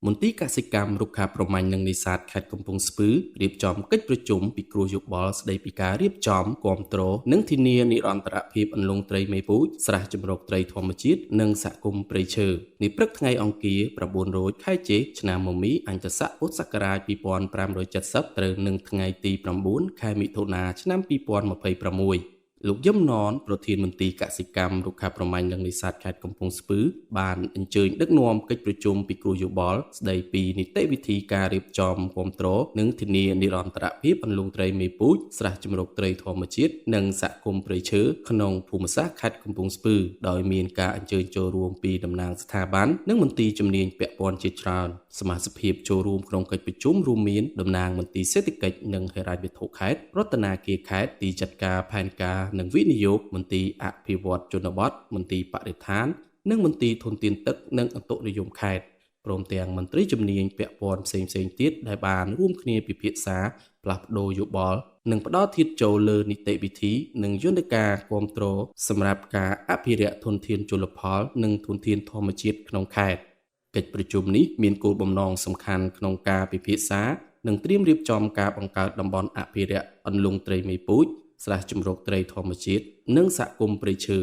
មន្ទីរកសិកម្មរុក្ខាប្រមាញ់និងនេសាទខេត្តកំពង់ស្ពឺរៀបចំកិច្ចប្រជុំពិគ្រោះយោបល់ស្តីពីការរៀបចំគាំទ្រនិងធានានិរន្តរភាពអន្លង់ត្រីមេពូជស្រះជំរកត្រីធម្មជាតិនិងសហគមន៍ព្រៃឈើនាព្រឹកថ្ងៃអង្គារ9រោចខែចេសឆ្នាំមមីអញតស័កពុទ្ធសករាជ2570ត្រូវនឹងថ្ងៃទី9ខែមិថុនាឆ្នាំ2026លោកយឹមណនប្រធានមន្ទីរកសិកម្មរុក្ខាប្រមាញ់និងនេសាទខេត្តកំពង់ស្ពឺបានអញ្ជើញដឹកនាំកិច្ចប្រជុំពិគ្រោះយោបល់ស្តីពីនីតិវិធីការរៀបចំគាំទ្រនិងធានានិរន្តរភាពអន្លង់ត្រីមេពូជស្រះជំរកត្រីធម្មជាតិនិងសហគមន៍ព្រៃឈើក្នុងភូមិសាស្ត្រខេត្តកំពង់ស្ពឺដោយមានការអញ្ជើញចូលរួមពីតំណាងស្ថាប័ននិងមន្ទីរជំនាញពាក់ព័ន្ធជាច្រើនសមាជិកចូលរួមក្នុងកិច្ចប្រជុំរួមមានតំណាងមន្ទីរសេដ្ឋកិច្ចនិងហិរញ្ញវត្ថុខេត្តរដ្ឋាភិបាលខេត្តទីចាត់ការផែនការនិងវិនិយោគមន្ទីរអភិវឌ្ឍជនបទមន្ទីរបរិស្ថាននិងមន្ទីរធនធានទឹកនិងអតុនិយមខេត្តព្រមទាំងមន្ត្រីជំនាញពាក់ព័ន្ធផ្សេងៗទៀតដែលបានរួមគ្នាពិភាក្សាផ្លាស់ប្ដូរយោបល់និងផ្ដល់ធាតុចូលលើនីតិវិធីនិងយន្តការគាំទ្រសម្រាប់ការអភិរក្សធនធានជលផលនិងធនធានធម្មជាតិក្នុងខេត្តកិច្ចប្រជុំនេះមានគោលបំណងសំខាន់ក្នុងការពិភាក្សានិងត្រៀមរៀបចំការបង្កើតតំបន់អភិរក្សអន្លង់ត្រីមេពូជស្រះជំរកត្រីធម្មជាតិនិងសហគមន៍ព្រៃឈើ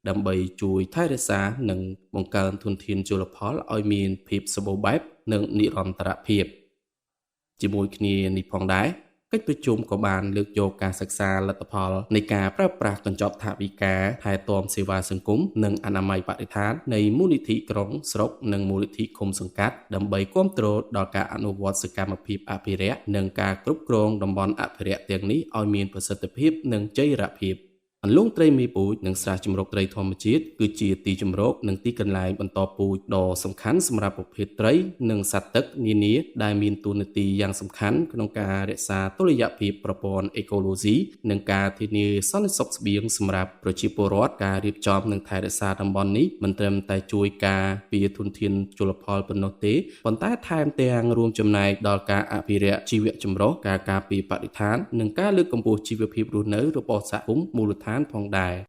ដើម្បីជួយថែរក្សានិងបង្កើនធនធានជលផលឲ្យមានភាពសម្បូរបែបនិងនិរន្តរភាពជាមួយគ្នានេះផងដែរកិច្ចប្រជុំក៏បានលើកយកការសិក្សាលទ្ធផលនៃការប្រើប្រាស់កញ្ចប់ថវិកាថែទាំសេវាសង្គមនិងអនាម័យបរិស្ថាននៃមូលនិធិក្រុងស្រុកនិងមូលនិធិឃុំសង្កាត់ដើម្បីគាំទ្រដល់ការអនុវត្តសកម្មភាពអភិរក្សនិងការគ្រប់គ្រងតំបន់អភិរក្សទាំងនេះឲ្យមានប្រសិទ្ធភាពនិងចីរភាពអន្លង់ត្រីមេពូជនិងស្រះជំរកត្រីធម្មជាតិគឺជាទីជម្រកនិងទីកន្លែងបន្តពូជដ៏សំខាន់សម្រាប់ប្រភេទត្រីនិងសត្វទឹកនានាដែលមានតួនាទីយ៉ាងសំខាន់ក្នុងការរក្សាតុល្យភាពប្រព័ន្ធអេកូឡូស៊ីនិងការធានាសន្តិសុខស្បៀងសម្រាប់ប្រជាពលរដ្ឋការរៀបចំនិងថែរក្សាតំបន់នេះមិនត្រឹមតែជួយការពារធនធានជលផលប៉ុណ្ណោះទេប៉ុន្តែថែមទាំងរួមចំណែកដល់ការអភិរក្សជីវៈចម្រុះការការពារបរិស្ថាននិងការលើកកម្ពស់ជីវភាពរស់នៅរបស់សហគមន៍មូលដ្ឋានផងដែរ